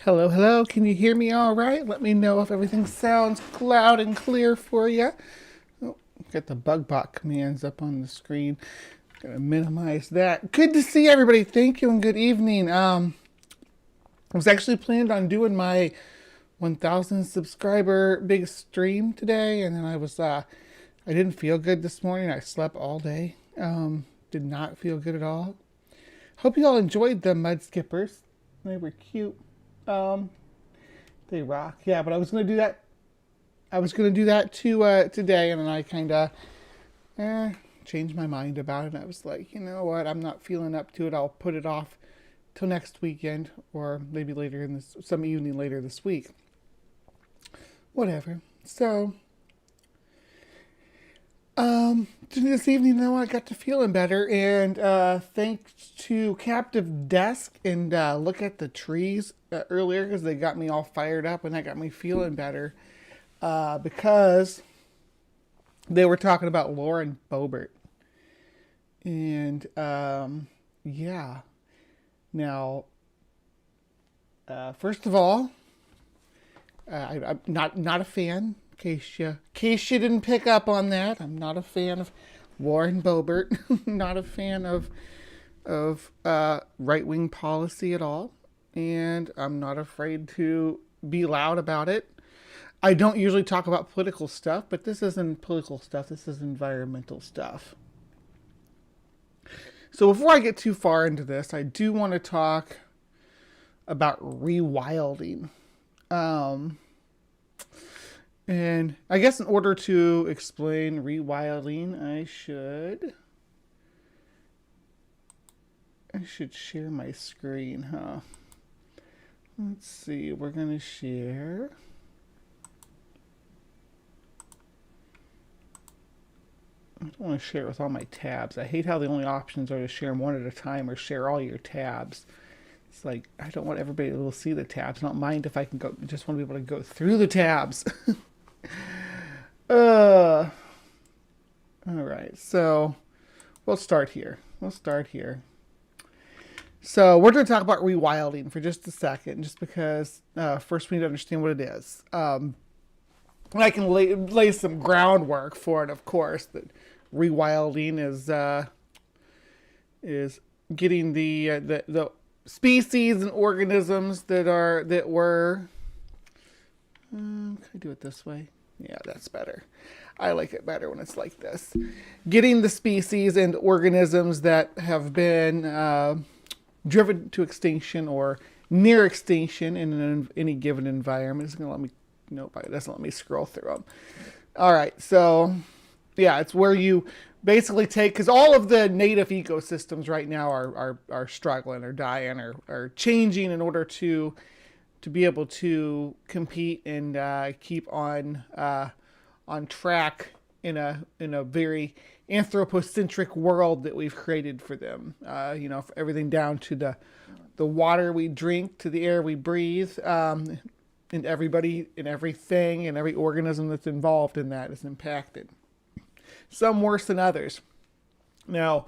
Hello, hello. Can you hear me all right? Let me know if everything sounds loud and clear for you. Oh, got the bug bot commands up on the screen. Gonna minimize that. Good to see everybody. Thank you and good evening. I was actually planned on doing my 1,000 subscriber big stream today, and then I didn't feel good this morning. I slept all day. Did not feel good at all. Hope you all enjoyed the mud skippers. They were cute. Um, they rock. Yeah, but I was gonna do that. I was gonna do that today, and then I kind of changed my mind about it. I was like, you know what? I'm not feeling up to it. I'll put it off till next weekend, or maybe later in this, some evening later this week. Whatever. So, this evening though, I got to feeling better, and thanks to Captive Desk and Look at the Trees earlier, because they got me all fired up, and that got me feeling better, because they were talking about Lauren Boebert, and yeah. Now, first of all, I'm not a fan. In case you didn't pick up on that, I'm not a fan of Warren Boebert. Not a fan of right wing policy at all, and I'm not afraid to be loud about it. I don't usually talk about political stuff, but this isn't political stuff. This is environmental stuff. So before I get too far into this, I do want to talk about rewilding. Um, and I guess in order to explain rewilding, I should share my screen, huh? Let's see. We're gonna share. I don't want to share it with all my tabs. I hate how the only options are to share them one at a time or share all your tabs. It's like, I don't want everybody to be able to see the tabs. I don't mind if I can go, I just want to be able to go through the tabs. All right, so we'll start here. So we're going to talk about rewilding for just a second, just because first we need to understand what it is. I can lay some groundwork for it, of course. That rewilding is getting the species and organisms that were. Can I do it this way? Yeah, that's better. I like it better when it's like this. Getting the species and organisms that have been driven to extinction or near extinction in any given environment. It's going to let me. Nope, it doesn't let me scroll through them. All right, so yeah, it's where you basically take, because all of the native ecosystems right now are struggling or dying or changing in order to be able to compete and keep on track in a very anthropocentric world that we've created for them. For everything down to the water we drink, to the air we breathe. And everybody and everything and every organism that's involved in that is impacted. Some worse than others. Now,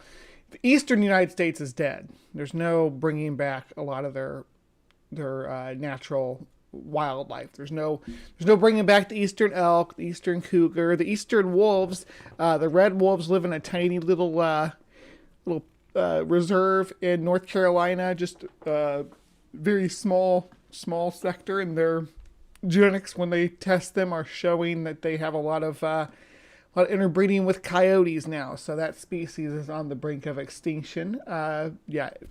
the eastern United States is dead. There's no bringing back a lot of their natural wildlife. There's no bringing back the eastern elk, the eastern cougar, the eastern wolves. The red wolves live in a tiny little reserve in North Carolina, just very small sector, and their genetics when they test them are showing that they have a lot of interbreeding with coyotes now, so that species is on the brink of extinction. Of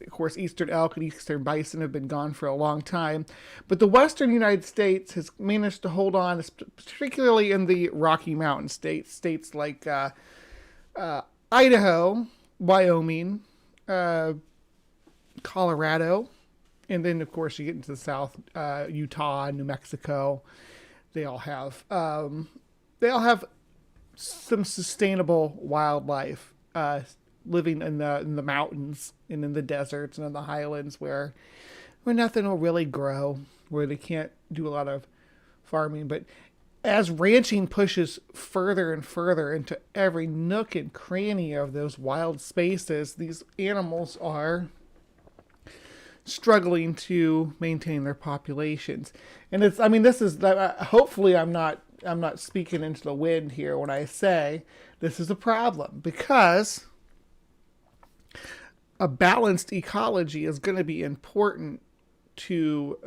course, eastern elk and eastern bison have been gone for a long time, but the western United States has managed to hold on, particularly in the Rocky Mountain states like Idaho, Wyoming, Colorado. And then, of course, you get into the South, Utah, New Mexico. They all have some sustainable wildlife living in the mountains and in the deserts and in the highlands where nothing will really grow, where they can't do a lot of farming. But as ranching pushes further and further into every nook and cranny of those wild spaces, these animals are struggling to maintain their populations. And it's, I mean, this is, hopefully I'm not speaking into the wind here when I say this is a problem, because a balanced ecology is going to be important to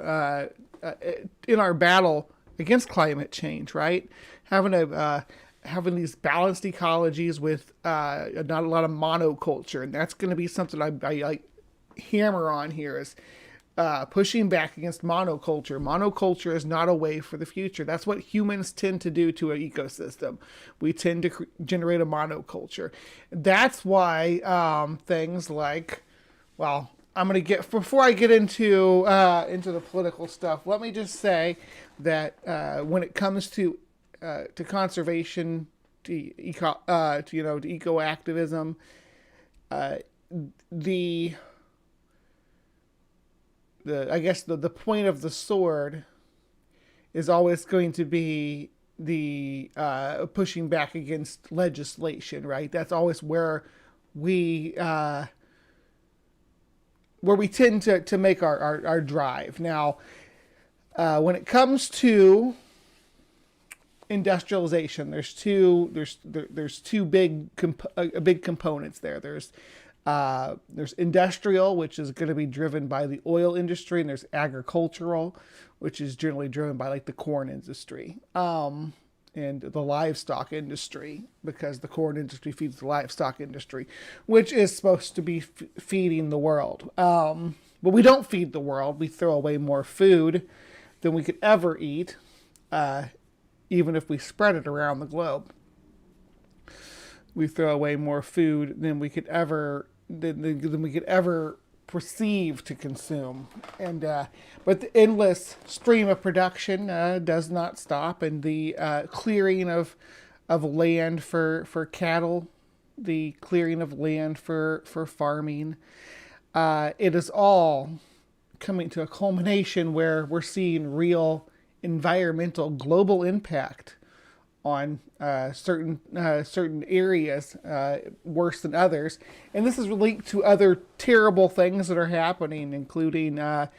in our battle against climate change, right? Having these balanced ecologies with not a lot of monoculture, and that's going to be something I hammer on here, is pushing back against monoculture. Monoculture is not a way for the future. That's what humans tend to do to an ecosystem. We tend to generate a monoculture. That's why things like, well, I'm going to get, before I get into the political stuff, let me just say that when it comes to conservation, to eco activism, I guess the point of the sword is always going to be the pushing back against legislation, right? That's always where we tend to make our drive. Now, when it comes to industrialization, there's two big components there. There's industrial, which is going to be driven by the oil industry, and there's agricultural, which is generally driven by like the corn industry, and the livestock industry, because the corn industry feeds the livestock industry, which is supposed to be feeding the world. But we don't feed the world. We throw away more food than we could ever eat, even if we spread it around the globe. We throw away more food than we could ever perceive to consume, and but the endless stream of production does not stop, and the clearing of land for cattle, the clearing of land for farming, it is all coming to a culmination where we're seeing real environmental global impact on certain areas worse than others, and this is linked to other terrible things that are happening, including the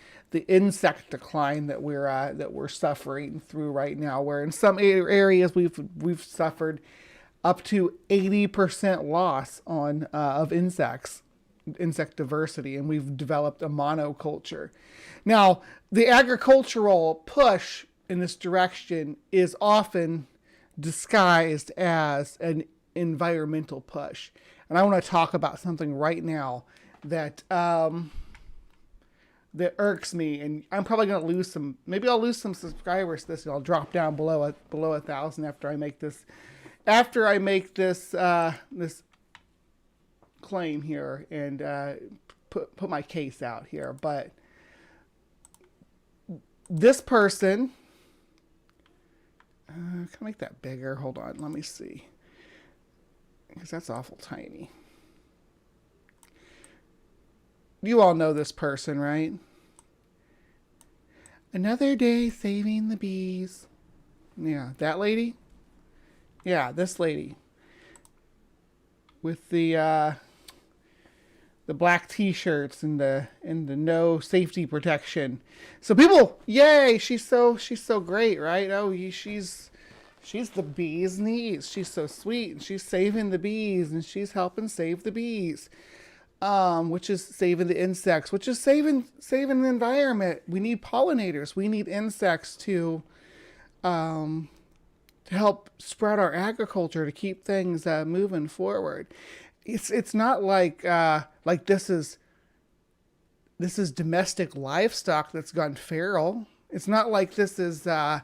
insect decline that we're suffering through right now. Where in some areas we've suffered up to 80% loss of insect diversity, and we've developed a monoculture. Now, the agricultural push in this direction is often disguised as an environmental push. And I want to talk about something right now that that irks me, and I'm probably going to lose some, maybe I'll lose some subscribers to this, and I'll drop down below 1,000 after I make this this claim here, and put my case out here. But this person, can I make that bigger? Hold on, let me see, because that's awful tiny. You all know this person, right? Another day saving the bees. Yeah, that lady? Yeah, this lady. With the black t-shirts and the no safety protection. So people, yay, she's so great, right? Oh, she's the bee's knees. She's so sweet, and she's saving the bees, and she's helping save the bees. Which is saving the insects, which is saving the environment. We need pollinators. We need insects to help spread our agriculture, to keep things moving forward. It's not like this is domestic livestock that's gone feral. It's not like this is an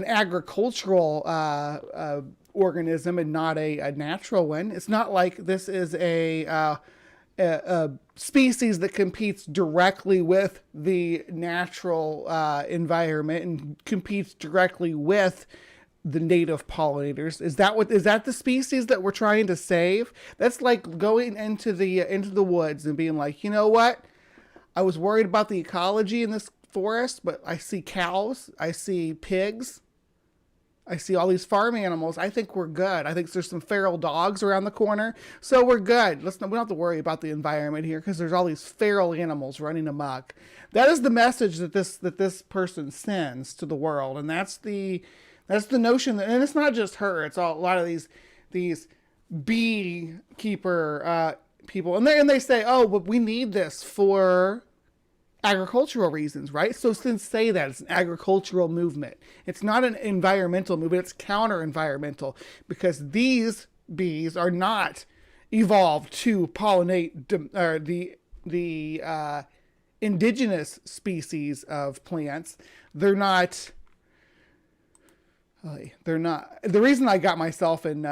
agricultural organism and not a natural one. It's not like this is a species that competes directly with the natural environment and competes directly with the native pollinators. Is that the species that we're trying to save? That's like going into the woods and being like, you know what? I was worried about the ecology in this forest, but I see cows, I see pigs, I see all these farm animals. I think we're good. I think there's some feral dogs around the corner. So we're good. We don't have to worry about the environment here because there's all these feral animals running amok. That is the message that this person sends to the world. And that's the notion that, and it's not just her. It's a lot of these beekeeper people. And they say, oh, but we need this for agricultural reasons, right? So since say that it's an agricultural movement, it's not an environmental movement, it's counter-environmental, because these bees are not evolved to pollinate the indigenous species of plants. They're not. The reason I got myself in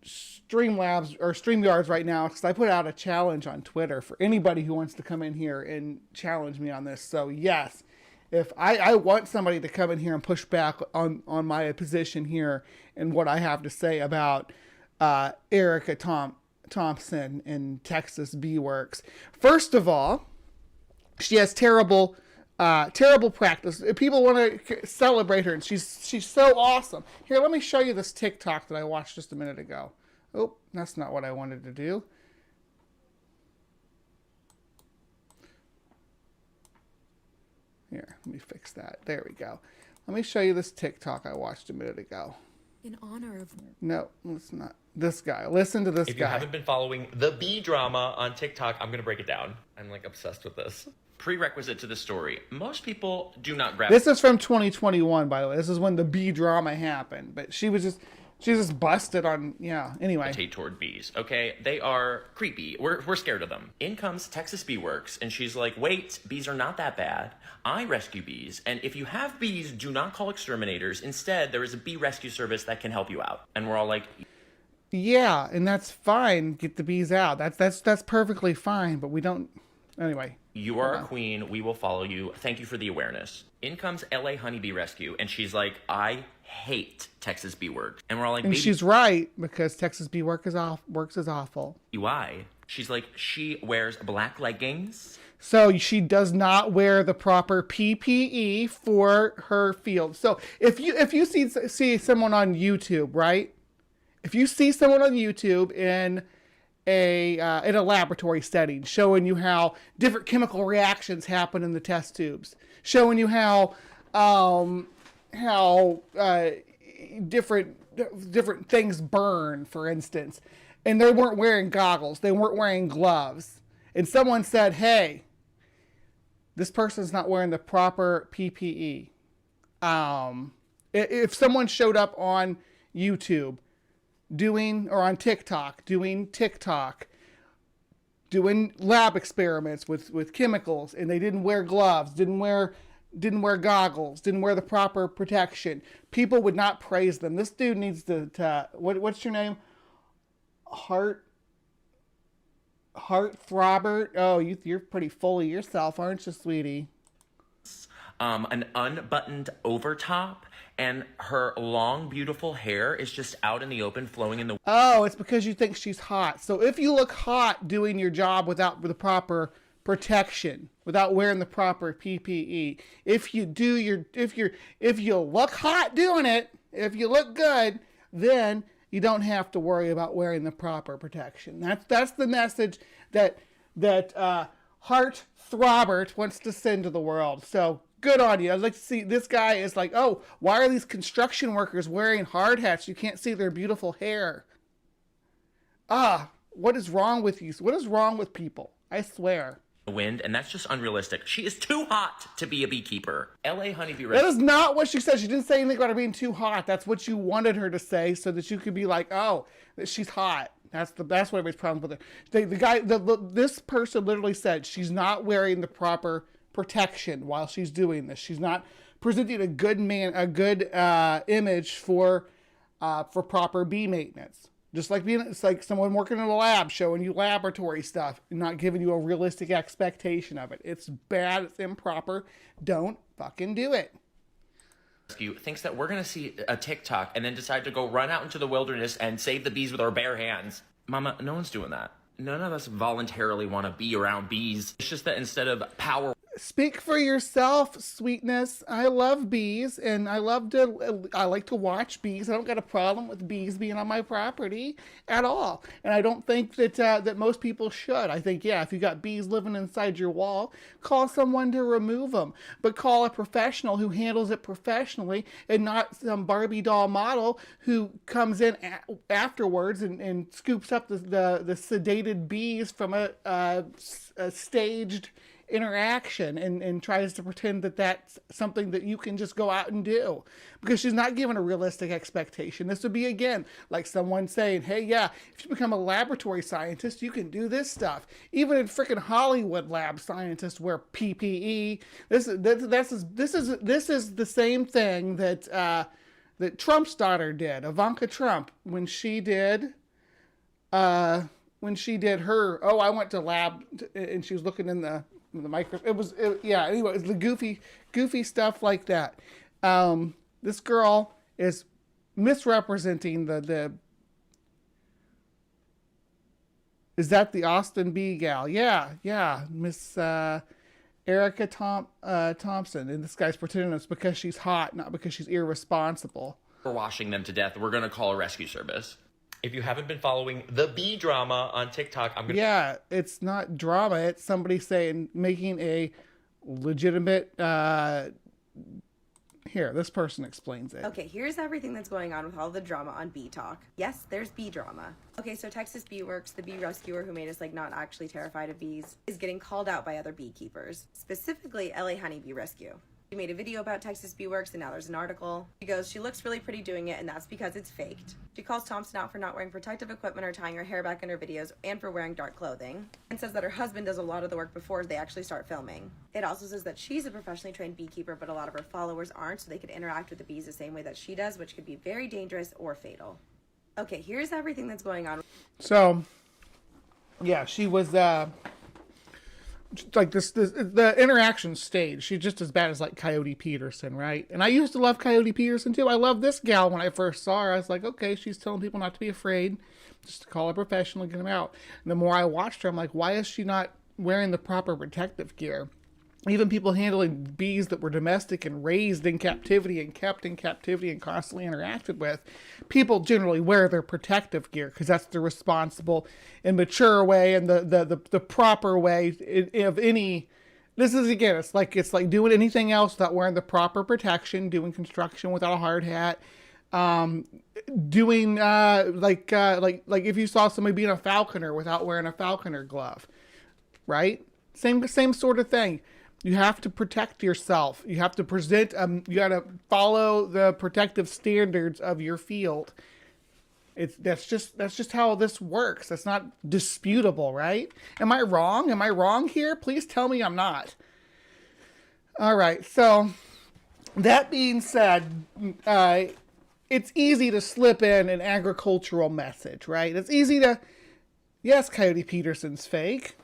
Streamlabs or StreamYards right now because I put out a challenge on Twitter for anybody who wants to come in here and challenge me on this. So yes, if I want somebody to come in here and push back on my position here and what I have to say about Erica Thompson in Texas Bee Works. First of all, she has terrible practice. People want to celebrate her, and she's so awesome. Here, let me show you this TikTok that I watched just a minute ago. Oh, that's not what I wanted to do. Here, let me fix that. There we go. Let me show you this TikTok I watched a minute ago. In honor of... No, it's not. This guy. Listen to this guy. If you haven't been following the bee drama on TikTok, I'm going to break it down. I'm like obsessed with this. Prerequisite to the story. Most people do not grab... This is from 2021, by the way. This is when the bee drama happened. But she just busted on... Yeah, anyway. Toward bees, okay? They are creepy. We're scared of them. In comes Texas Bee Works, and she's like, wait, bees are not that bad. I rescue bees, and if you have bees, do not call exterminators. Instead, there is a bee rescue service that can help you out. And we're all like... Yeah, and that's fine. Get the bees out. That's perfectly fine, but we don't... Anyway. You are a queen. We will follow you. Thank you for the awareness. In comes LA Honeybee Rescue, and she's like, I hate Texas Bee Works. And we're all like, and she's right, because Texas Bee Works is awful. UI. She's like, she wears black leggings. So she does not wear the proper PPE for her field. So if you see someone on YouTube, right? If you see someone on YouTube in a laboratory setting, showing you how different chemical reactions happen in the test tubes, showing you how different things burn, for instance, and they weren't wearing goggles, they weren't wearing gloves, and someone said, hey, this person's not wearing the proper PPE. If someone showed up on YouTube or on TikTok, doing lab experiments with chemicals, and they didn't wear gloves, didn't wear goggles, didn't wear the proper protection, people would not praise them. This dude needs to what's your name? Heartthrobbert. Oh, you're pretty full of yourself, aren't you, sweetie? An unbuttoned overtop, and her long, beautiful hair is just out in the open, flowing in the... Oh, it's because you think she's hot. So if you look hot doing your job without the proper protection, without wearing the proper PPE, if you look hot doing it, if you look good, then you don't have to worry about wearing the proper protection. That's the message that Heartthrobbert wants to send to the world. So good on you. I'd like to see, this guy is like, oh, why are these construction workers wearing hard hats? You can't see their beautiful hair. What is wrong with you? What is wrong with people? I swear. Wind, and that's just unrealistic. She is too hot to be a beekeeper. LA Honeybee Rescue. That is not what she said. She didn't say anything about her being too hot. That's what you wanted her to say, so that you could be like, oh, she's hot. That's what everybody's problem with her. This person literally said she's not wearing the proper protection while she's doing this. She's not presenting a good image for proper bee maintenance. Just like it's like someone working in a lab showing you laboratory stuff and not giving you a realistic expectation of it. It's bad. It's improper. Don't fucking do it. Thinks that we're going to see a TikTok and then decide to go run out into the wilderness and save the bees with our bare hands. Mama, no one's doing that. none of us voluntarily want to be around bees. It's just that instead of power. Speak for yourself, sweetness. I love bees, and I like to watch bees. I don't got a problem with bees being on my property at all. And I don't think that that most people should. I think, yeah, if you got bees living inside your wall, call someone to remove them. But call a professional who handles it professionally, and not some Barbie doll model who comes in afterwards and scoops up the sedated bees from a staged interaction and tries to pretend that that's something that you can just go out and do, because she's not given a realistic expectation. This would be, again, like someone saying, hey, yeah, if you become a laboratory scientist, you can do this stuff. Even in freaking Hollywood, lab scientists wear PPE. This is the same thing that that Trump's daughter did, Ivanka Trump, when she did her, I went to lab, and she was looking in the micro. Anyway, it was the goofy stuff like that. This girl is misrepresenting the is that the Austin B gal? Yeah, Miss Erica Thompson, and this guy's pretending it's because she's hot, not because she's irresponsible. We're washing them to death. We're gonna call a rescue service. If you haven't been following the bee drama on TikTok, Yeah, it's not drama. It's somebody making a legitimate. Here, this person explains it. Okay, here's everything that's going on with all the drama on Bee Talk. Yes, there's bee drama. Okay, so Texas Bee Works, the bee rescuer who made us like not actually terrified of bees, is getting called out by other beekeepers, specifically LA Honeybee Rescue. She made a video about Texas Bee Works, and now there's an article. She goes, she looks really pretty doing it, and that's because it's faked. She calls Thompson out for not wearing protective equipment or tying her hair back in her videos, and for wearing dark clothing, and says that her husband does a lot of the work before they actually start filming. It also says that she's a professionally trained beekeeper, but a lot of her followers aren't, so they could interact with the bees the same way that she does, which could be very dangerous or fatal. Okay, here's everything that's going on. So, yeah, she was like the interaction stage. She's just as bad as like Coyote Peterson, right? And I used to love Coyote Peterson too. I loved this gal when I first saw her. I was like, okay, she's telling people not to be afraid, just to call a professional and get them out. And the more I watched her, I'm like, why is she not wearing the proper protective gear? Even people handling bees that were domestic and raised in captivity and kept in captivity and constantly interacted with, people generally wear their protective gear because that's the responsible and mature way and the proper way of any. This is, again, it's like doing anything else without wearing the proper protection, doing construction without a hard hat, doing like if you saw somebody being a falconer without wearing a falconer glove, right? Same sort of thing. You have to protect yourself. You have to present. You got to follow the protective standards of your field. That's just how this works. That's not disputable, right? Am I wrong? Am I wrong here? Please tell me I'm not. All right. So that being said, it's easy to slip in an agricultural message, right? It's easy to. Yes, Coyote Peterson's fake.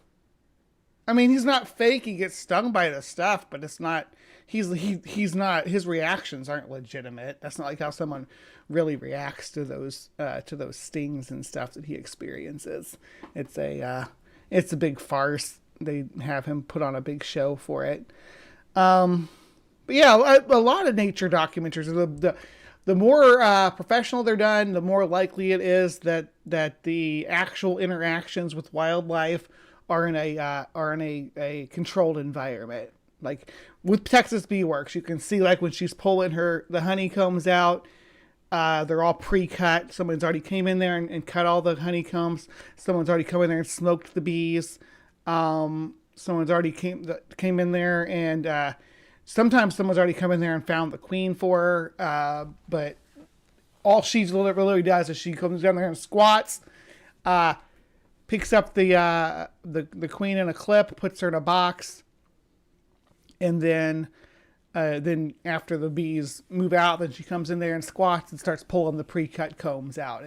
I mean, he's not fake. He gets stung by the stuff, but it's not. He's not. His reactions aren't legitimate. That's not like how someone really reacts to those stings and stuff that he experiences. It's a big farce. They have him put on a big show for it. But yeah, a lot of nature documentaries. The more professional they're done, the more likely it is that the actual interactions with wildlife are in a controlled environment. Like with Texas Bee Works, you can see like when she's pulling the honeycombs out, they're all pre-cut. Someone's already came in there and cut all the honeycombs. Someone's already come in there and smoked the bees. Someone's already came in there and sometimes someone's already come in there and found the queen for her. But all she literally does is she comes down there and squats, picks up the queen in a clip, puts her in a box, and then after the bees move out, then she comes in there and squats and starts pulling the pre-cut combs out.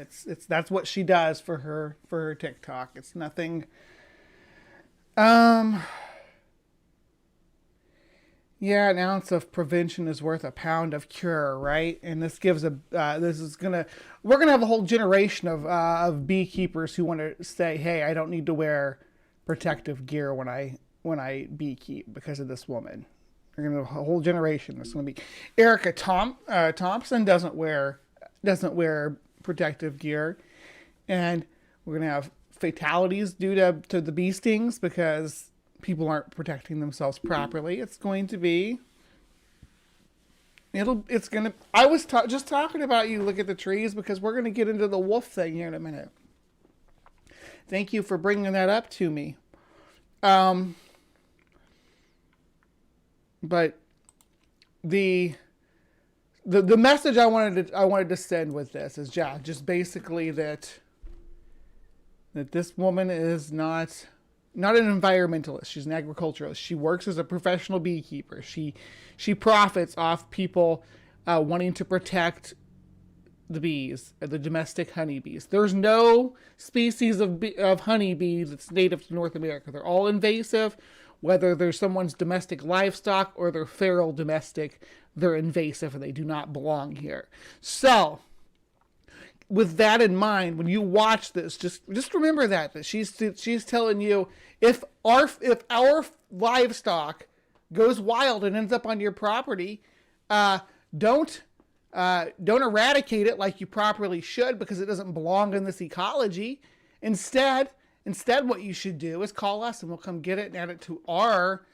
That's what she does for her TikTok. It's nothing. Yeah, an ounce of prevention is worth a pound of cure, right? And this gives a we're gonna have a whole generation of beekeepers who want to say, hey, I don't need to wear protective gear when I beekeep because of this woman. We're gonna have a whole generation. It's gonna be Erica Thompson doesn't wear protective gear, and we're gonna have fatalities due to the bee stings because people aren't protecting themselves properly. It's going to be. I was just talking about you look at the trees because we're going to get into the wolf thing here in a minute. Thank you for bringing that up to me. But the message I wanted to send with this is just basically that this woman is not an environmentalist. She's an agriculturalist. She works as a professional beekeeper. She profits off people wanting to protect the bees, the domestic honeybees. There's no species of honeybee that's native to North America. They're all invasive. Whether they're someone's domestic livestock or they're feral domestic, they're invasive and they do not belong here. So, with that in mind, when you watch this, just remember that she's telling you if our livestock goes wild and ends up on your property, don't eradicate it like you properly should because it doesn't belong in this ecology. Instead, what you should do is call us and we'll come get it and add it to our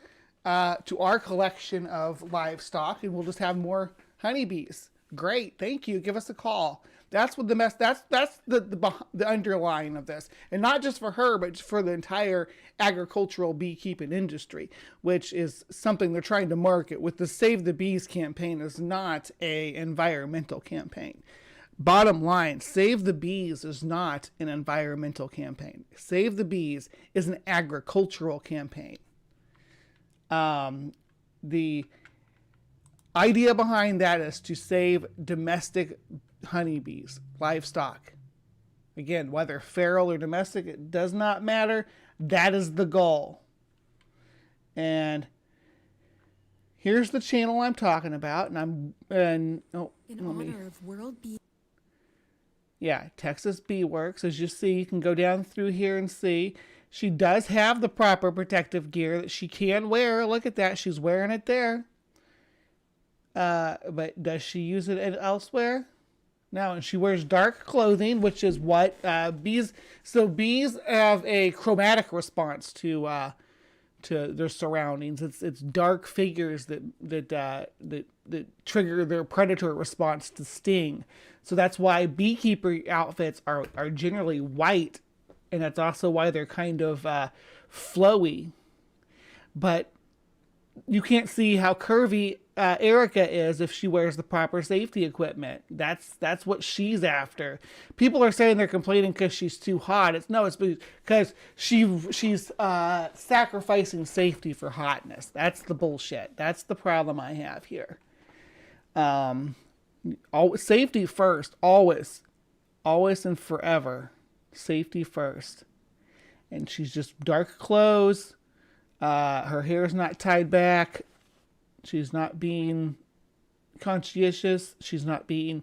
collection of livestock, and we'll just have more honeybees. Great, thank you. Give us a call. That's what that's the underlying of this, and not just for her, but for the entire agricultural beekeeping industry, which is something they're trying to market with the Save the Bees campaign. Is not a environmental campaign. Bottom line, Save the Bees is not an environmental campaign. Save the Bees is an agricultural campaign. The idea behind that is to save domestic honeybees, livestock. Again, whether feral or domestic, it does not matter. That is the goal. And here's the channel I'm talking about, In honor of World Bee. Yeah, Texas Bee Works. As you see, you can go down through here and see. She does have the proper protective gear that she can wear. Look at that. She's wearing it there. But does she use it elsewhere? No, and she wears dark clothing, which is what bees... So bees have a chromatic response to their surroundings. It's dark figures that trigger their predator response to sting. So that's why beekeeper outfits are generally white, and that's also why they're kind of flowy. But you can't see how curvy Erica is if she wears the proper safety equipment. That's what she's after. People are saying they're complaining because she's too hot. It's because she's sacrificing safety for hotness. That's the bullshit. That's the problem I have here. Safety first, always and forever. Safety first. And she's just dark clothes. Her hair's not tied back. She's not being conscientious. She's not being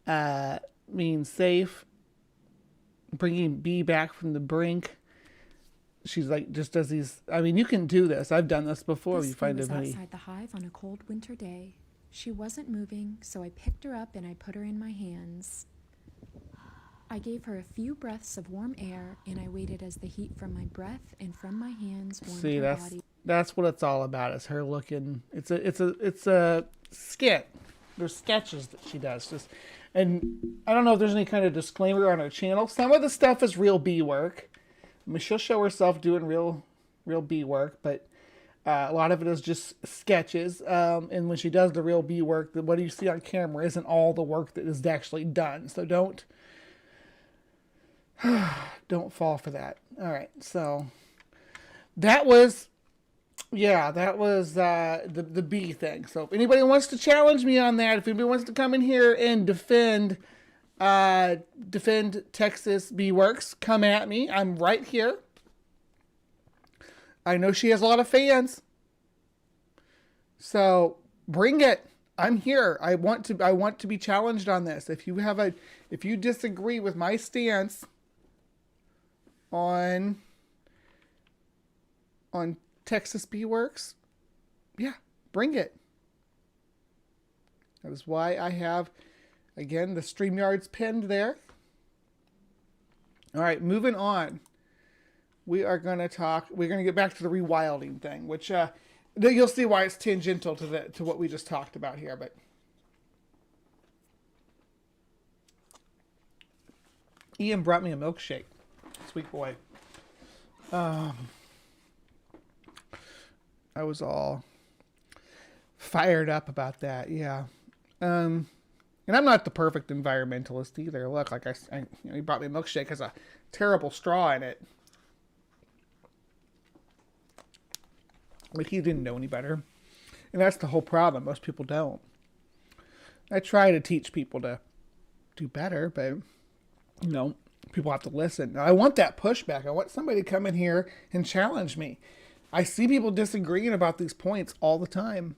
safe. Bringing bee back from the brink. She's like, just does these. I mean, you can do this. I've done this before. You find was a bee outside the hive on a cold winter day. She wasn't moving, so I picked her up and I put her in my hands. I gave her a few breaths of warm air, and I waited as the heat from my breath and from my hands warmed her body. That's what it's all about. Is her looking. It's a skit. There's sketches that she does. And I don't know if there's any kind of disclaimer on her channel. Some of the stuff is real bee work. I mean, she'll show herself doing real bee work, but a lot of it is just sketches. And when she does the real bee work, what you see on camera isn't all the work that is actually done. So don't fall for that. All right, so that was the bee thing. So if anybody wants to challenge me on that, if anybody wants to come in here and defend Texas Bee Works, come at me. I'm right here. I know she has a lot of fans. So bring it. I'm here. I want to be challenged on this. If you disagree with my stance on Texas Bee Works, yeah, bring it. That is why I have, again, the StreamYard's pinned there. All right, moving on. We're going to get back to the rewilding thing, which you'll see why it's tangential to what we just talked about here. But Ian brought me a milkshake. Sweet boy. I was all fired up about that. Yeah. And I'm not the perfect environmentalist either. Look, like he brought me a milkshake, has a terrible straw in it. But he didn't know any better. And that's the whole problem. Most people don't. I try to teach people to do better, but, people have to listen. Now, I want that pushback. I want somebody to come in here and challenge me. I see people disagreeing about these points all the time.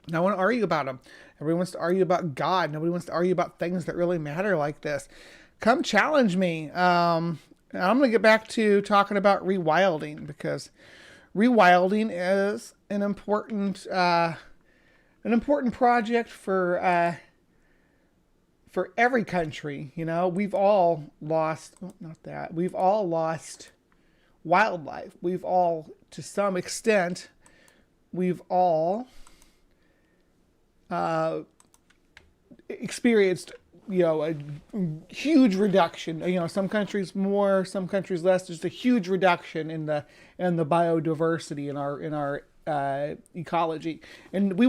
And I want to argue about them. Everyone wants to argue about God. Nobody wants to argue about things that really matter like this. Come challenge me. I'm going to get back to talking about rewilding, because rewilding is an important project for every country. We've all lost, we've all lost wildlife. We've all, to some extent, we've all experienced, a huge reduction. Some countries more, some countries less. There's a huge reduction in the biodiversity in our ecology, and if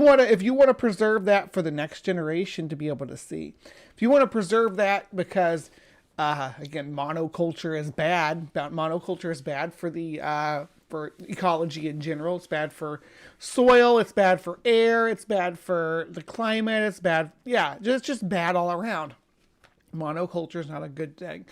you want to preserve that for the next generation to be able to see, if you want to preserve that, because again, monoculture is bad. Monoculture is bad for ecology in general. It's bad for soil. It's bad for air. It's bad for the climate. It's bad. Yeah, just bad all around. Monoculture is not a good thing.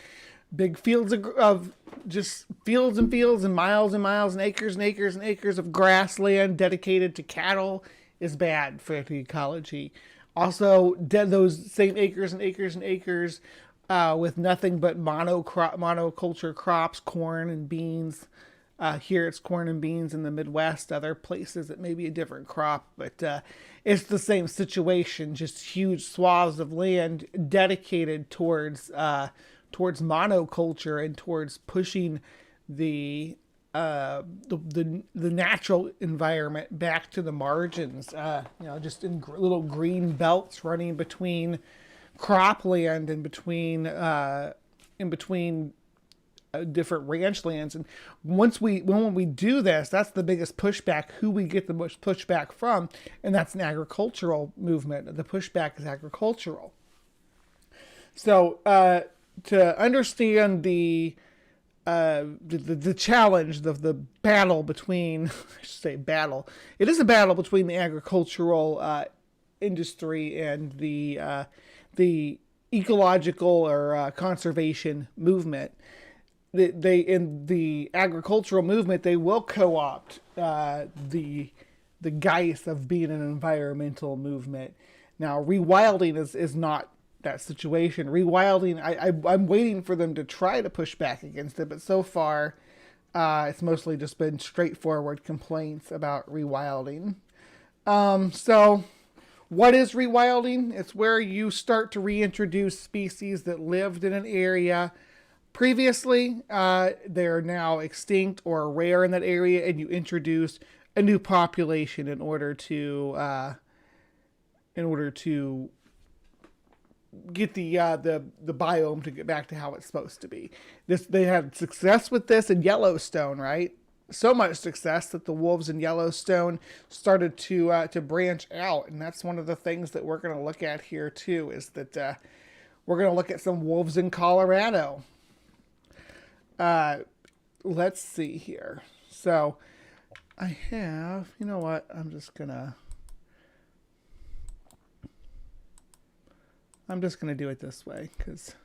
Big fields of just fields and fields and miles and acres and acres and acres of grassland dedicated to cattle is bad for the ecology. Also, those same acres and acres and acres with nothing but monoculture crops, corn and beans. Here it's corn and beans. In the Midwest, other places it may be a different crop, but it's the same situation. Just huge swaths of land dedicated towards monoculture and towards pushing the natural environment back to the margins. Just in little green belts running between cropland and between different ranch lands. And when we do this, that's the biggest pushback. Who we get the most pushback from, and that's an agricultural movement. The pushback is agricultural. So to understand the challenge, the battle between, I should say battle. It is a battle between the agricultural industry and the ecological or conservation movement. They in the agricultural movement, they will co-opt the guise of being an environmental movement. Now, rewilding is not that situation. Rewilding, I'm waiting for them to try to push back against it, but so far, it's mostly just been straightforward complaints about rewilding. So, what is rewilding? It's where you start to reintroduce species that lived in an area previously. They're now extinct or rare in that area, and you introduce a new population in order to get the biome to get back to how it's supposed to be. They had success with this in Yellowstone, right? So much success that the wolves in Yellowstone started to branch out, and that's one of the things that we're going to look at here too. Is that we're going to look at some wolves in Colorado. Let's see here. So I have, you know what? I'm just gonna do it this way, because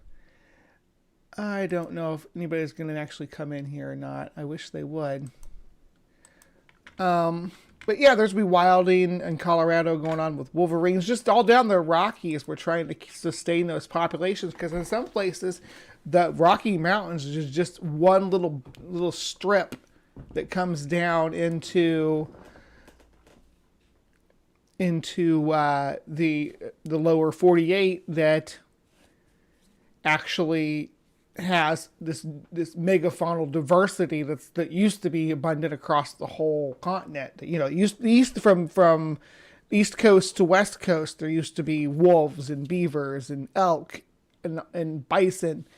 I don't know if anybody's going to actually come in here or not. I wish they would. But yeah, there's rewilding in Colorado going on with wolverines. Just all down the Rockies, we're trying to sustain those populations because in some places, the Rocky Mountains is just one little strip that comes down into the lower 48 that actually has this megafaunal diversity that used to be abundant across the whole continent. You know, east from east coast to west coast, there used to be wolves and beavers and elk and bison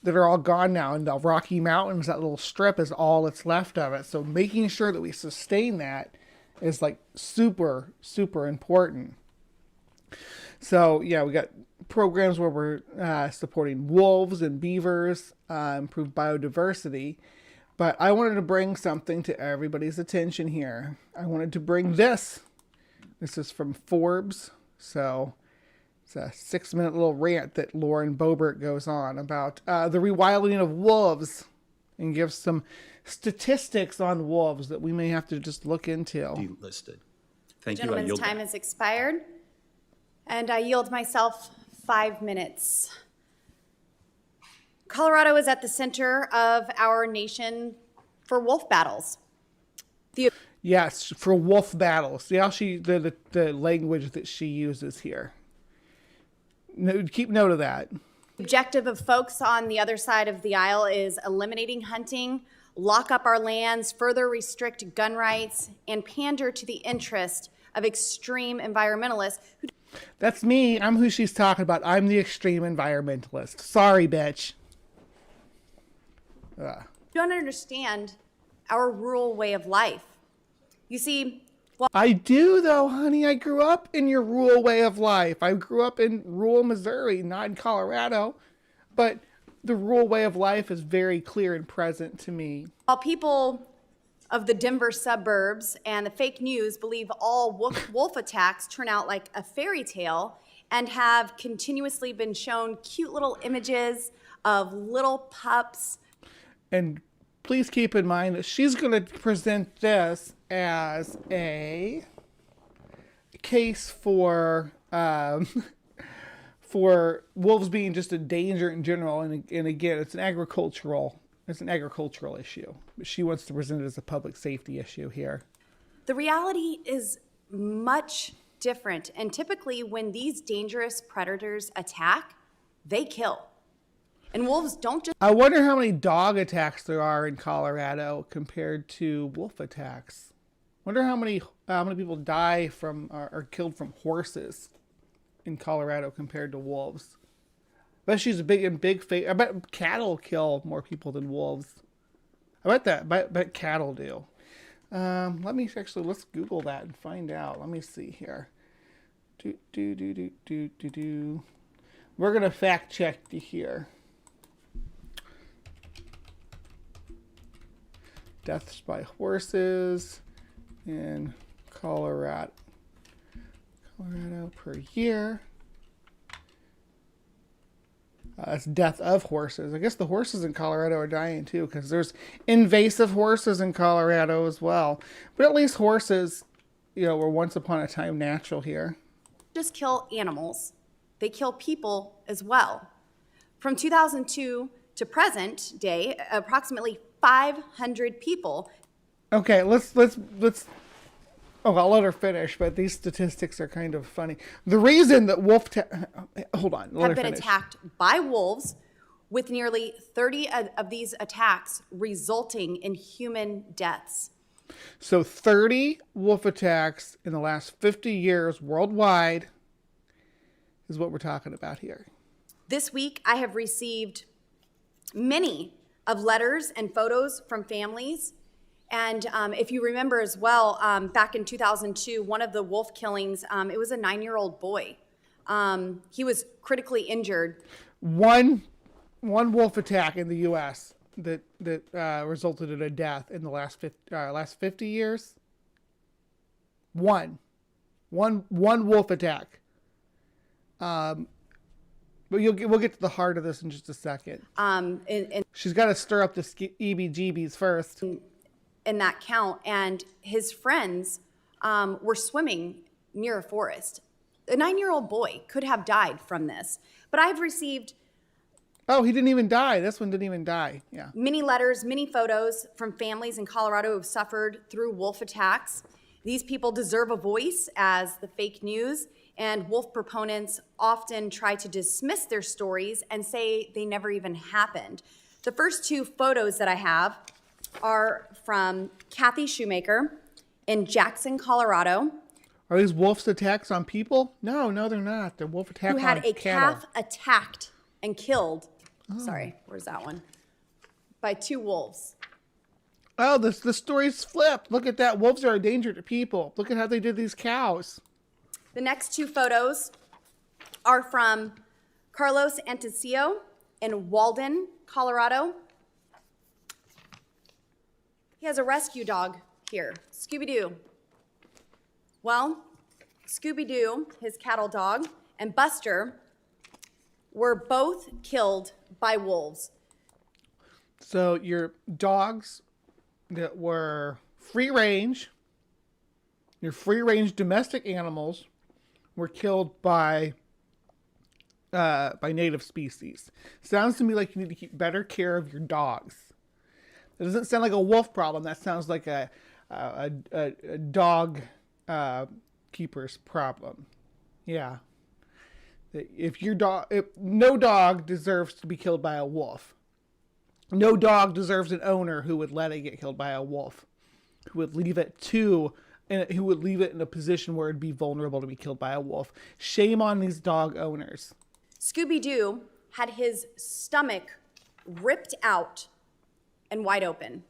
that are all gone now. And the Rocky Mountains, that little strip, is all that's left of it. So making sure that we sustain that is like super, super important. So yeah, we got programs where we're supporting wolves and beavers, improve biodiversity. But I wanted to bring something to everybody's attention here. I wanted to bring this. This is from Forbes. So it's a 6-minute little rant that Lauren Boebert goes on about the rewilding of wolves and gives some statistics on wolves that we may have to just look into. Delisted. Thank you. Gentleman's time has expired, and I yield myself 5 minutes. Colorado is at the center of our nation for wolf battles. Yes, for wolf battles. See how the language that she uses here. Keep note of that. The objective of folks on the other side of the aisle is eliminating hunting, lock up our lands, further restrict gun rights, and pander to the interest of extreme environmentalists who That's me. I'm who she's talking about. I'm the extreme environmentalist. Sorry, bitch. don't understand our rural way of life. You see, I do, though, honey. I grew up in your rural way of life. I grew up in rural Missouri, not in Colorado. But the rural way of life is very clear and present to me. while people of the Denver suburbs and the fake news believe all wolf attacks turn out like a fairy tale and have continuously been shown cute little images of little pups. And please keep in mind that she's going to present this as a case for wolves being just a danger in general. And again, it's an agricultural issue. But she wants to present it as a public safety issue here. The reality is much different. And typically when these dangerous predators attack, they kill. And wolves don't just... I wonder how many dog attacks there are in Colorado compared to wolf attacks. Wonder how many people die from are killed from horses in Colorado compared to wolves. I bet she's a big I bet cattle kill more people than wolves. I bet cattle do. Let's Google that and find out. Let me see here. We're gonna fact check here. Deaths by horses in Colorado per year. That's death of horses. I guess the horses in Colorado are dying too, because there's invasive horses in Colorado as well. But at least horses, were once upon a time natural here. Just kill animals. They kill people as well. From 2002 to present day, approximately 500 people. Okay, let's. Oh, I'll let her finish, but these statistics are kind of funny. The reason that hold on, have been attacked by wolves, with nearly 30 of these attacks resulting in human deaths. So 30 wolf attacks in the last 50 years worldwide is what we're talking about here. This week, I have received many of letters and photos from families. And if you remember as well, back in 2002, one of the wolf killings, it was a 9-year-old boy. He was critically injured. One wolf attack in the U.S. that resulted in a death in the last 50 years. One wolf attack. But we'll get to the heart of this in just a second. She's got to stir up the EBGBs first. In that count, and his friends were swimming near a forest. A 9-year-old boy could have died from this, but I've received Oh, he didn't even die. This one didn't even die. Yeah. many letters, many photos from families in Colorado who have suffered through wolf attacks. These people deserve a voice as the fake news, and wolf proponents often try to dismiss their stories and say they never even happened. The first 2 photos that I have are from Kathy Shoemaker in Jackson, Colorado, Are these wolf attacks on people? No, they're not. They're wolf attacks who on had a cattle. calf attacked and killed. Sorry, where's that one? By 2 wolves. Oh, the story's flipped. Look at that. Wolves are a danger to people. Look at how they did these cows. The next 2 photos are from Carlos Anticio in Walden, Colorado. He has a rescue dog here, Scooby-Doo. Well, Scooby-Doo, his cattle dog, and Buster were both killed by wolves. So your dogs that were free range, your free range domestic animals were killed by native species. Sounds to me like you need to keep better care of your dogs. That doesn't sound like a wolf problem. That sounds like a dog keeper's problem. Yeah. If no dog deserves to be killed by a wolf. No dog deserves an owner who would let it get killed by a wolf, who would leave it in a position where it'd be vulnerable to be killed by a wolf. Shame on these dog owners. Scooby-Doo had his stomach ripped out and wide open.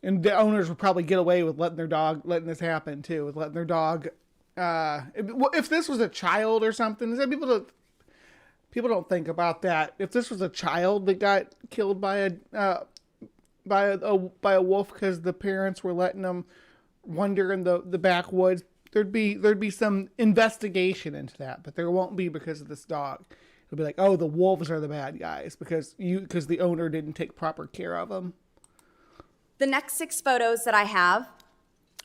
And the owners would probably get away with letting this happen too, with letting their dog. If this was a child or something, people don't think about that. If this was a child that got killed by a wolf because the parents were letting them wander in the backwoods, there'd be some investigation into that, but there won't be because of this dog. It'll be like, oh, the wolves are the bad guys because the owner didn't take proper care of them. The next 6 photos that I have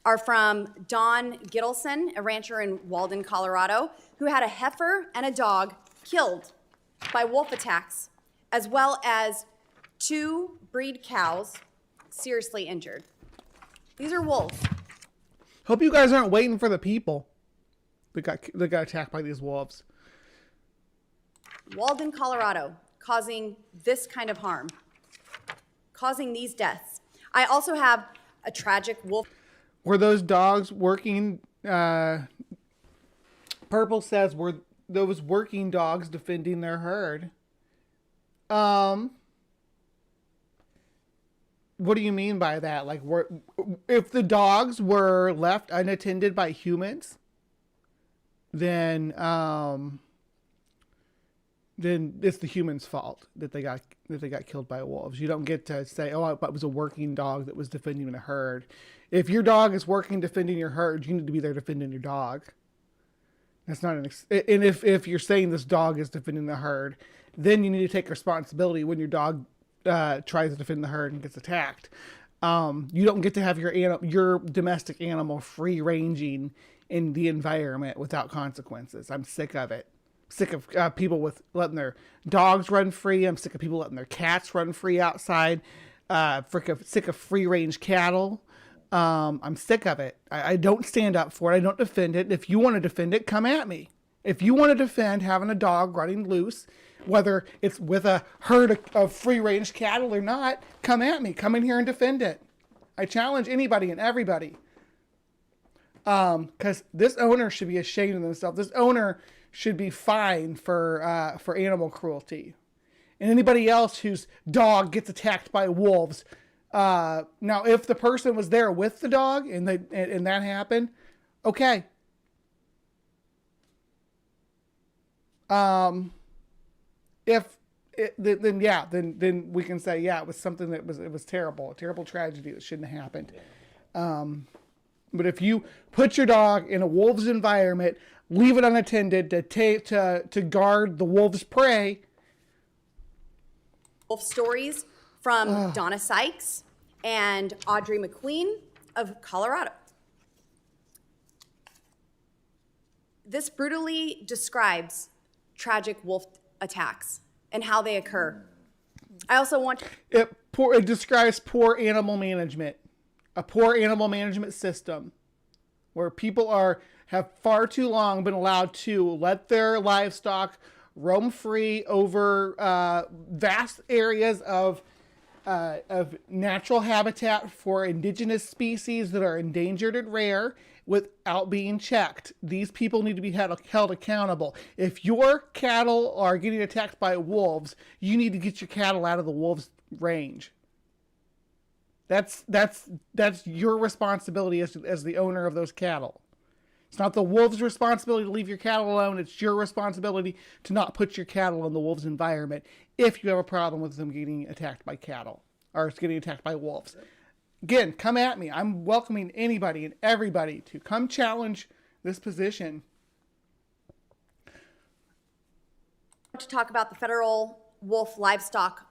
are from Don Gittleson, a rancher in Walden, Colorado, who had a heifer and a dog killed by wolf attacks, as well as 2 breed cows seriously injured. These are wolves. Hope you guys aren't waiting for the people that got attacked by these wolves. Walden, Colorado, causing this kind of harm, causing these deaths. I also have a tragic wolf. Were those dogs working? Purple says, were those working dogs defending their herd? What do you mean by that? Like, if the dogs were left unattended by humans, then it's the humans' fault that they got killed by wolves. You don't get to say, "Oh, it was a working dog that was defending a herd." If your dog is working defending your herd, you need to be there defending your dog. That's not and if you're saying this dog is defending the herd, then you need to take responsibility when your dog tries to defend the herd and gets attacked. You don't get to have your domestic animal free ranging in the environment without consequences. I'm sick of it. Sick of people letting their dogs run free. I'm sick of people letting their cats run free outside. Sick of free range cattle. I'm sick of it. I don't stand up for it. I don't defend it. If you want to defend it, come at me. If you want to defend having a dog running loose, whether it's with a herd of free range cattle or not, come at me. Come in here and defend it. I challenge anybody and everybody. Because this owner should be ashamed of themselves. This owner should be fined for animal cruelty. And anybody else whose dog gets attacked by wolves. Now, if the person was there with the dog and that happened, okay. Then we can say, yeah, it was something it was terrible, a terrible tragedy that shouldn't have happened. But if you put your dog in a wolf's environment, leave it unattended to guard the wolf's prey. Wolf stories from Donna Sykes and Audrey McQueen of Colorado. This brutally describes tragic wolf attacks and how they occur. I also want It describes poor animal management, a poor animal management system where people have far too long been allowed to let their livestock roam free over vast areas of natural habitat for indigenous species that are endangered and rare without being checked. These people need to be held accountable. If your cattle are getting attacked by wolves, you need to get your cattle out of the wolves' range. That's your responsibility as the owner of those cattle. It's not the wolves' responsibility to leave your cattle alone. It's your responsibility to not put your cattle in the wolves' environment if you have a problem with them getting attacked by cattle or getting attacked by wolves. Again, come at me. I'm welcoming anybody and everybody to come challenge this position. to talk about the Federal Wolf Livestock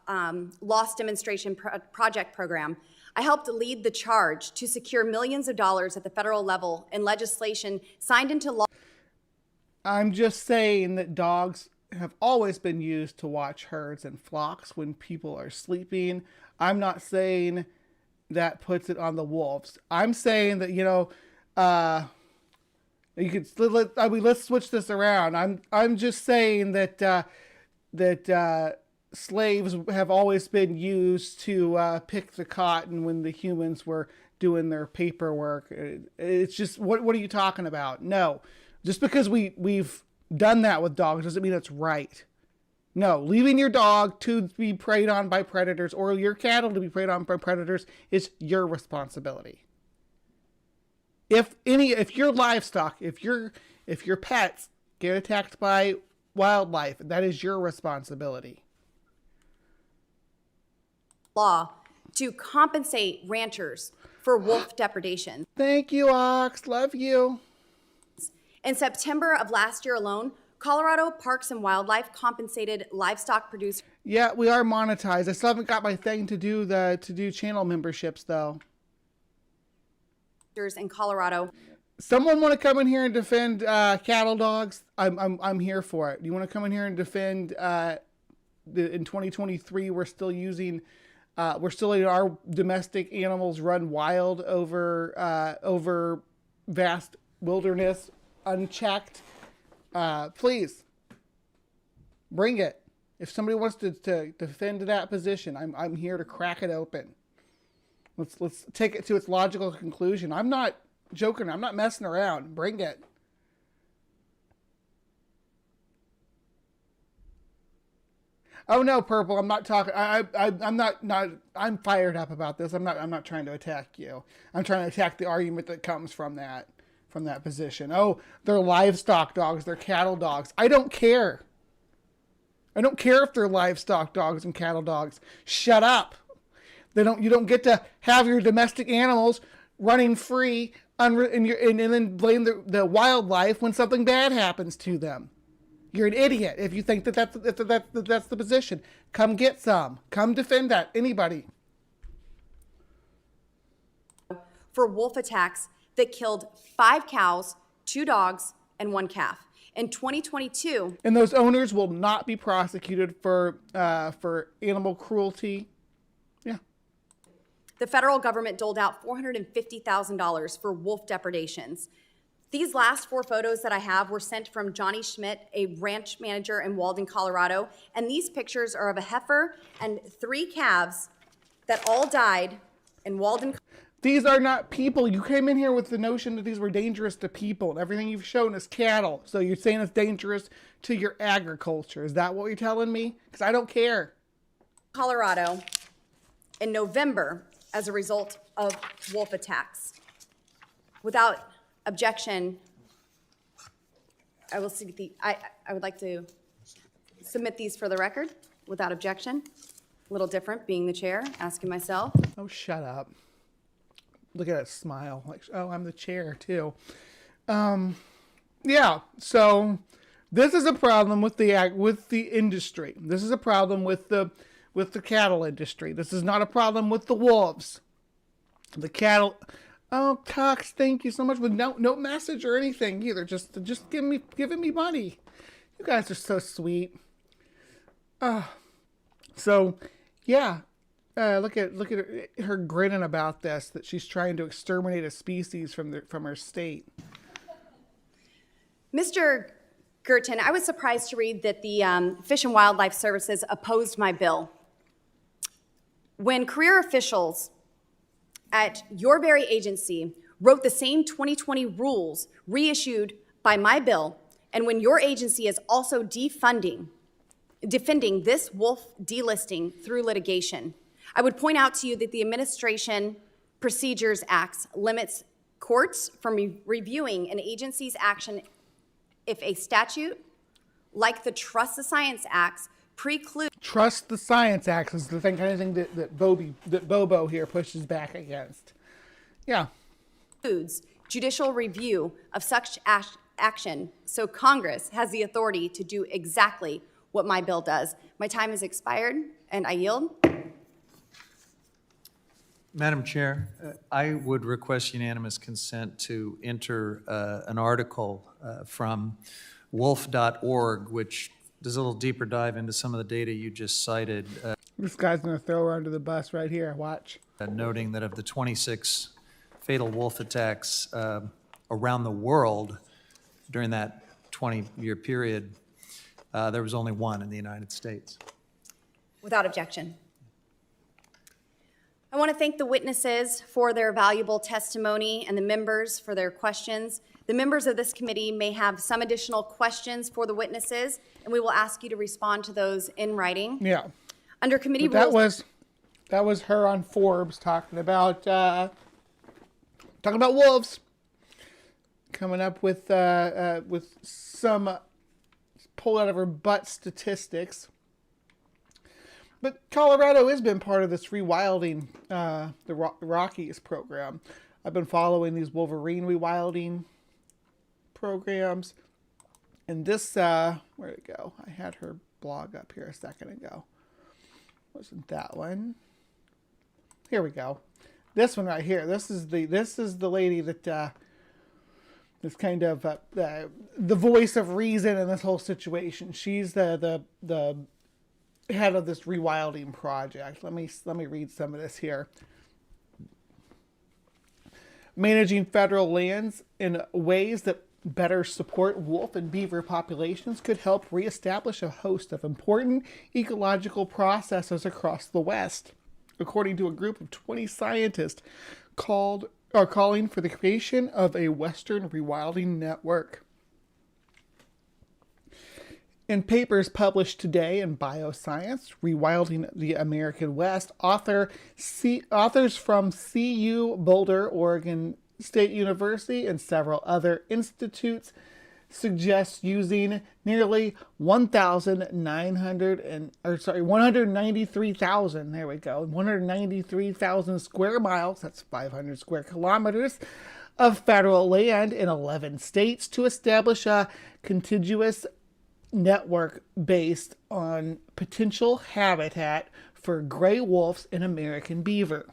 Loss Demonstration Project Program. I helped lead the charge to secure millions of dollars at the federal level in legislation signed into law. I'm just saying that dogs have always been used to watch herds and flocks when people are sleeping. I'm not saying that puts it on the wolves. I'm saying that, let's switch this around. I'm just saying that slaves have always been used to pick the cotton when the humans were doing their paperwork. It's just, what are you talking about? No, just because we've done that with dogs doesn't mean it's right. No, leaving your dog to be preyed on by predators or your cattle to be preyed on by predators is your responsibility. If your livestock, if your pets get attacked by wildlife, that is your responsibility. Law to compensate ranchers for wolf depredation. Thank you, Ox. Love you. In September of last year alone, Colorado Parks and Wildlife compensated livestock producers. Yeah, we are monetized. I still haven't got my thing to do channel memberships though. In Colorado. Someone want to come in here and defend cattle dogs? I'm here for it. You want to come in here and defend? In 2023, we're still letting our domestic animals run wild over vast wilderness unchecked. Please bring it. If somebody wants to defend that position, I'm here to crack it open. Let's take it to its logical conclusion. I'm not joking. I'm not messing around. Bring it. Oh no, Purple. I'm not talking. I'm not. I'm fired up about this. I'm not trying to attack you. I'm trying to attack the argument that comes from that position. Oh, they're livestock dogs. They're cattle dogs. I don't care. I don't care if they're livestock dogs and cattle dogs. Shut up. You don't get to have your domestic animals running free and then blame the wildlife when something bad happens to them. You're an idiot if you think that's the position. Come get some. Come defend that. Anybody. For wolf attacks that killed 5 cows, 2 dogs, and 1 calf. In 2022. And those owners will not be prosecuted for animal cruelty. Yeah. The federal government doled out $450,000 for wolf depredations. These last 4 photos that I have were sent from Johnny Schmidt, a ranch manager in Walden, Colorado. And these pictures are of a heifer and 3 calves that all died in Walden. These are not people. You came in here with the notion that these were dangerous to people, and everything you've shown is cattle. So you're saying it's dangerous to your agriculture. Is that what you're telling me? Because I don't care. Colorado in November as a result of wolf attacks. Without objection, I will see I would like to submit these for the record without objection. A little different being the chair, asking myself. Oh, shut up. Look at that smile. Like, oh, I'm the chair too. Yeah. So this is a problem with the industry. This is a problem with the cattle industry. This is not a problem with the wolves. The cattle. Oh, Cox, thank you so much. With no message or anything either. Just giving me money. You guys are so sweet. So, yeah. Look at her grinning about this, that she's trying to exterminate a species from her state. Mr. Gerton, I was surprised to read that the Fish and Wildlife Services opposed my bill. When career officials at your very agency wrote the same 2020 rules reissued by my bill, and when your agency is also defending this wolf delisting through litigation, I would point out to you that the Administration Procedures Act limits courts from reviewing an agency's action if a statute, like the Trust the Science Act, precludes... Trust the Science Act is the kind of thing that Bobo here pushes back against. Yeah. Judicial review of such action, so Congress has the authority to do exactly what my bill does. My time has expired, and I yield. Madam Chair, I would request unanimous consent to enter an article from wolf.org, which does a little deeper dive into some of the data you just cited. This guy's going to throw her under the bus right here. Watch. Noting that of the 26 fatal wolf attacks around the world during that 20-year period, there was only one in the United States. Without objection. I want to thank the witnesses for their valuable testimony and the members for their questions. The members of this committee may have some additional questions for the witnesses, and we will ask you to respond to those in writing. Yeah. Under committee rules... That was her on Forbes talking about wolves. Coming up with some pull out of her butt statistics. But Colorado has been part of this rewilding, the Rockies program. I've been following these Wolverine rewilding programs. And this, where'd it go? I had her blog up here a second ago. Wasn't that one? Here we go. This one right here. This is the lady that is kind of the voice of reason in this whole situation. She's the head of this rewilding project. Let me read some of this here. Managing federal lands in ways that better support wolf and beaver populations could help reestablish a host of important ecological processes across the West, according to a group of 20 scientists calling for the creation of a Western rewilding network. In papers published today in Bioscience, Rewilding the American West, authors from CU Boulder, Oregon State University, and several other institutes suggest using nearly 193,000 square miles, that's 500 square kilometers, of federal land in 11 states to establish a contiguous network based on potential habitat for gray wolves and American beaver.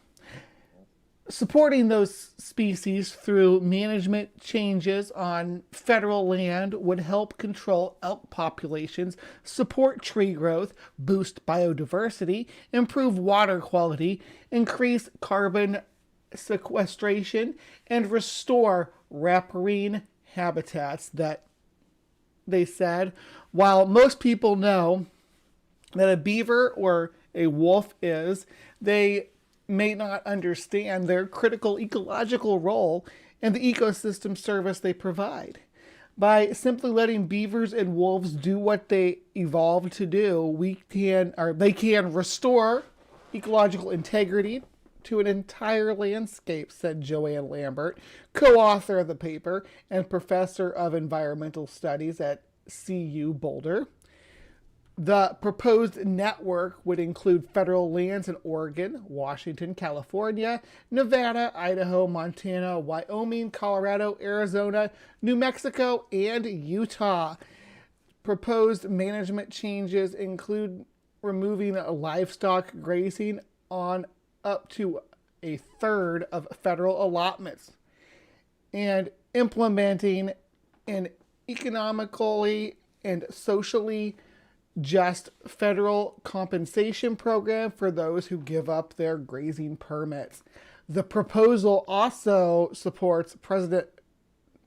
Supporting those species through management changes on federal land would help control elk populations, support tree growth, boost biodiversity, improve water quality, increase carbon sequestration, and restore riparian habitats that, they said, while most people know that a beaver or a wolf is, they may not understand their critical ecological role and the ecosystem service they provide. By simply letting beavers and wolves do what they evolved to do, they can restore ecological integrity to an entire landscape, said Joanne Lambert, co-author of the paper and professor of environmental studies at CU Boulder. The proposed network would include federal lands in Oregon, Washington, California, Nevada, Idaho, Montana, Wyoming, Colorado, Arizona, New Mexico, and Utah. Proposed management changes include removing livestock grazing on up to a third of federal allotments, and implementing an economically and socially just federal compensation program for those who give up their grazing permits. The proposal also supports President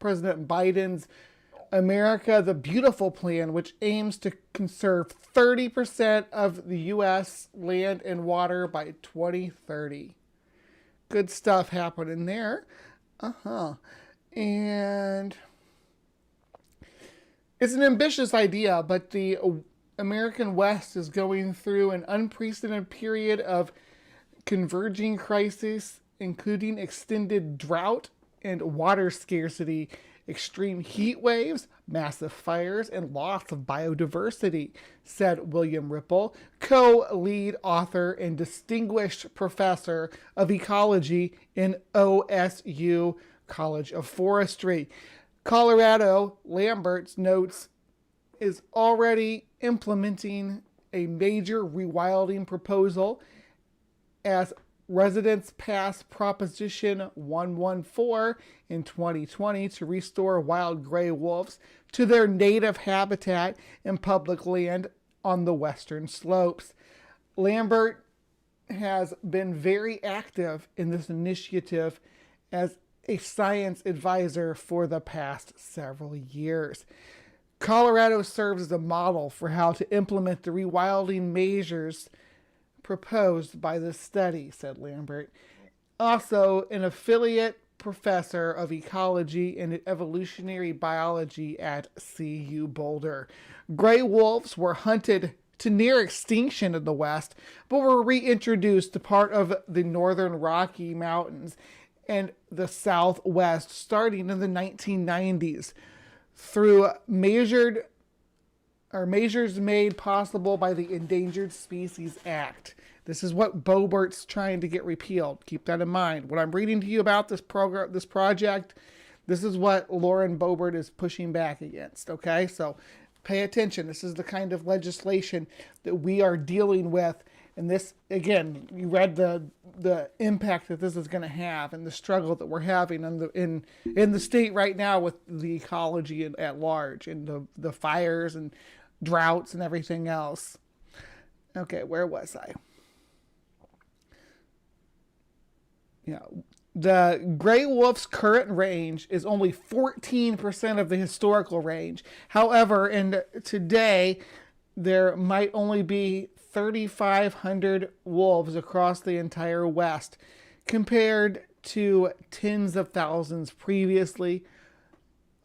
Biden's America the Beautiful plan, which aims to conserve 30% of the U.S. land and water by 2030. Good stuff happening there. And it's an ambitious idea, but the American West is going through an unprecedented period of converging crises, including extended drought and water scarcity, extreme heat waves, massive fires, and loss of biodiversity, said William Ripple, co-lead author and distinguished professor of ecology in OSU College of Forestry. Colorado, Lamberts notes, is already implementing a major rewilding proposal as residents passed Proposition 114 in 2020 to restore wild gray wolves to their native habitat and public land on the western slopes. Lambert has been very active in this initiative as a science advisor for the past several years. Colorado serves as a model for how to implement the rewilding measures proposed by this study, said Lambert. Also, an affiliate professor of ecology and evolutionary biology at CU Boulder. Gray wolves were hunted to near extinction in the West, but were reintroduced to part of the northern Rocky Mountains and the Southwest starting in the 1990s. Through measures made possible by the Endangered Species Act. This is what Boebert's trying to get repealed. Keep that in mind. When I'm reading to you about this project, this is what Lauren Boebert is pushing back against, okay? So pay attention. This is the kind of legislation that we are dealing with. And this, again, you read the impact that this is going to have and the struggle that we're having in the state right now with the ecology at large and the fires and droughts and everything else. Okay, where was I? Yeah, the gray wolf's current range is only 14% of the historical range. However, today there might only be 3,500 wolves across the entire West, compared to tens of thousands previously,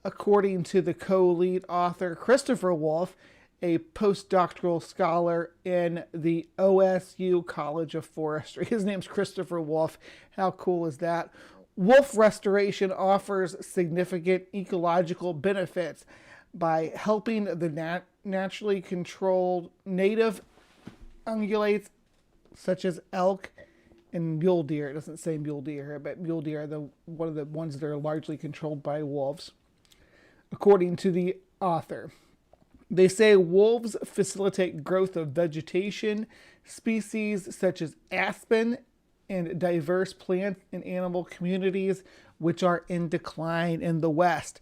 according to the co-lead author Christopher Wolf, a postdoctoral scholar in the OSU College of Forestry. His name's Christopher Wolf. How cool is that? Wolf restoration offers significant ecological benefits by helping the naturally controlled native ungulates such as elk and mule deer. It doesn't say mule deer here, but mule deer are one of the ones that are largely controlled by wolves, according to the author. They say wolves facilitate growth of vegetation species such as aspen and diverse plant and animal communities which are in decline in the West.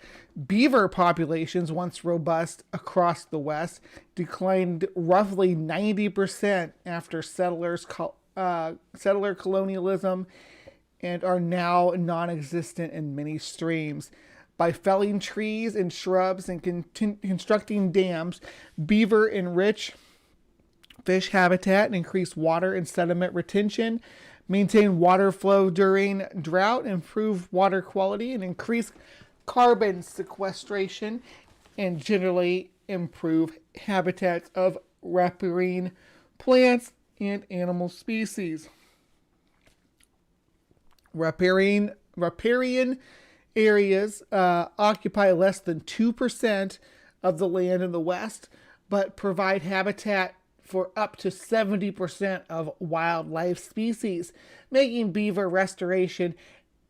Beaver populations, once robust across the West, declined roughly 90% after settler colonialism and are now non-existent in many streams. By felling trees and shrubs and constructing dams, beaver enrich fish habitat and increase water and sediment retention, maintain water flow during drought, improve water quality, and increase carbon sequestration, and generally improve habitats of riparian plants and animal species. Riparian areas occupy less than 2% of the land in the West, but provide habitat for up to 70% of wildlife species, making beaver restoration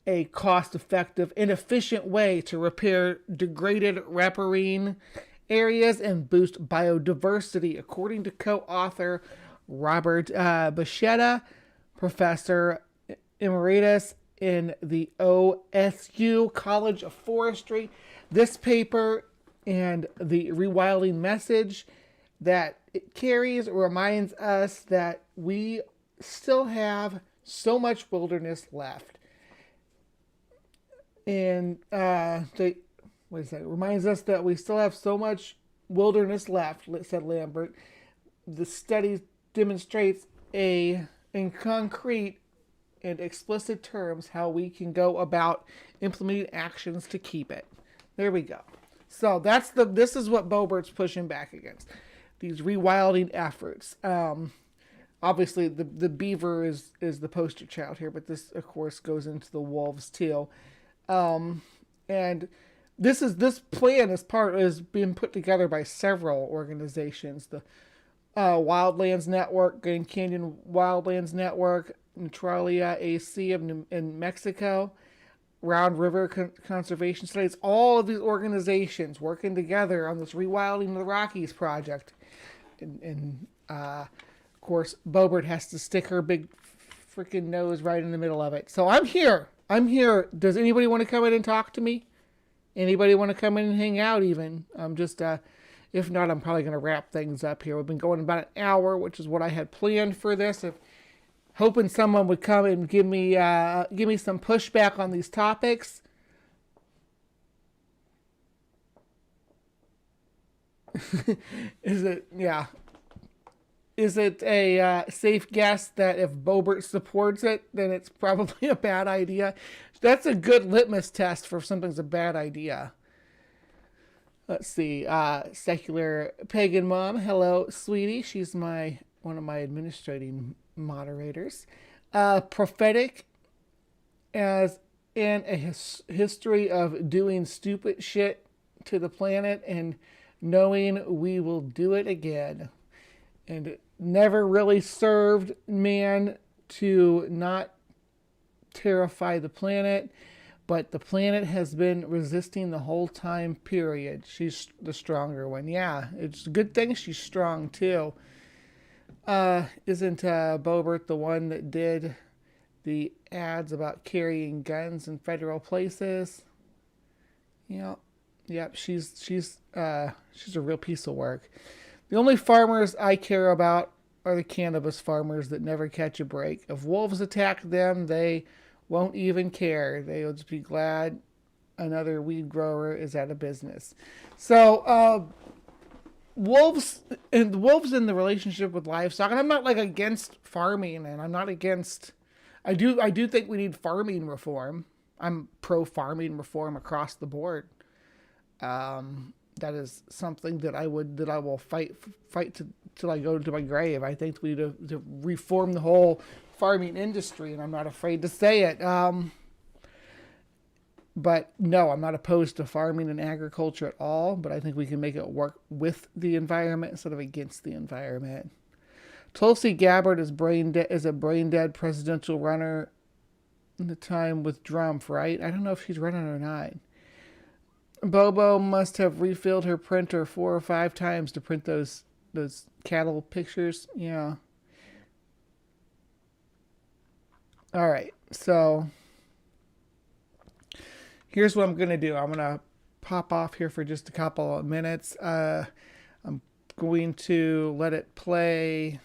a cost-effective and efficient way to repair degraded riparian areas and boost biodiversity, according to co-author Robert Bachetta, professor Emeritus in the OSU College of Forestry. This paper and the rewilding message that it carries reminds us that we still have so much wilderness left. And it reminds us that we still have so much wilderness left, said Lambert. The study demonstrates in concrete and explicit terms how we can go about implementing actions to keep it. There we go. So this is what Boebert's pushing back against. These rewilding efforts. Obviously the beaver is the poster child here, but this of course goes into the wolves too. And this plan is being put together by several organizations. The Wildlands Network, Grand Canyon Wildlands Network, Neutralia AC in Mexico, Round River Conservation Studies, all of these organizations working together on this Rewilding of the Rockies project. And of course, Boebert has to stick her big freaking nose right in the middle of it. So I'm here. Does anybody want to come in and talk to me? Anybody want to come in and hang out even? I'm just, if not, I'm probably going to wrap things up here. We've been going about an hour, which is what I had planned for this. Hoping someone would come and give me some pushback on these topics. Is it a safe guess that if Boebert supports it, then it's probably a bad idea? That's a good litmus test for if something's a bad idea. Let's see. Secular Pagan Mom. Hello, sweetie. She's one of my administrating moderators. Prophetic, as in a history of doing stupid shit to the planet and knowing we will do it again. And it never really served man to not terrify the planet, but the planet has been resisting the whole time period. She's the stronger one. Yeah, it's a good thing she's strong too. Isn't Boebert the one that did the ads about carrying guns in federal places? Yep, she's a real piece of work. The only farmers I care about are the cannabis farmers that never catch a break. If wolves attack them, they won't even care. They'll just be glad another weed grower is out of business. So, wolves in the relationship with livestock, and I'm not against farming, and I'm not against. I do think we need farming reform. I'm pro farming reform across the board. That is something that I will fight till I go to my grave. I think we need to reform the whole farming industry, and I'm not afraid to say it. But no, I'm not opposed to farming and agriculture at all, but I think we can make it work with the environment instead of against the environment. Tulsi Gabbard is a brain-dead presidential runner in the time with Trump, right? I don't know if she's running or not. Bobo must have refilled her printer 4 or 5 times to print those cattle pictures. Yeah. All right, so here's what I'm going to do. I'm going to pop off here for just a couple of minutes. I'm going to let it play.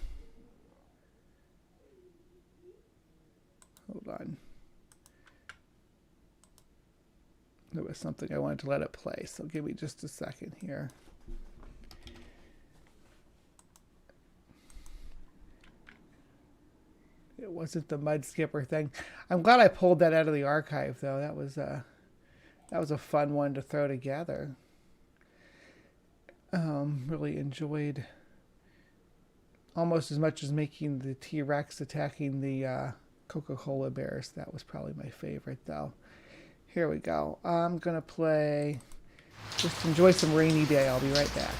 Hold on. There was something I wanted to let it play, so give me just a second here. It wasn't the mud skipper thing. I'm glad I pulled that out of the archive, though. That was a fun one to throw together. Really enjoyed almost as much as making the T-Rex attacking the Coca-Cola bears. That was probably my favorite, though. Here we go. I'm going to play. Just enjoy some rainy day. I'll be right back.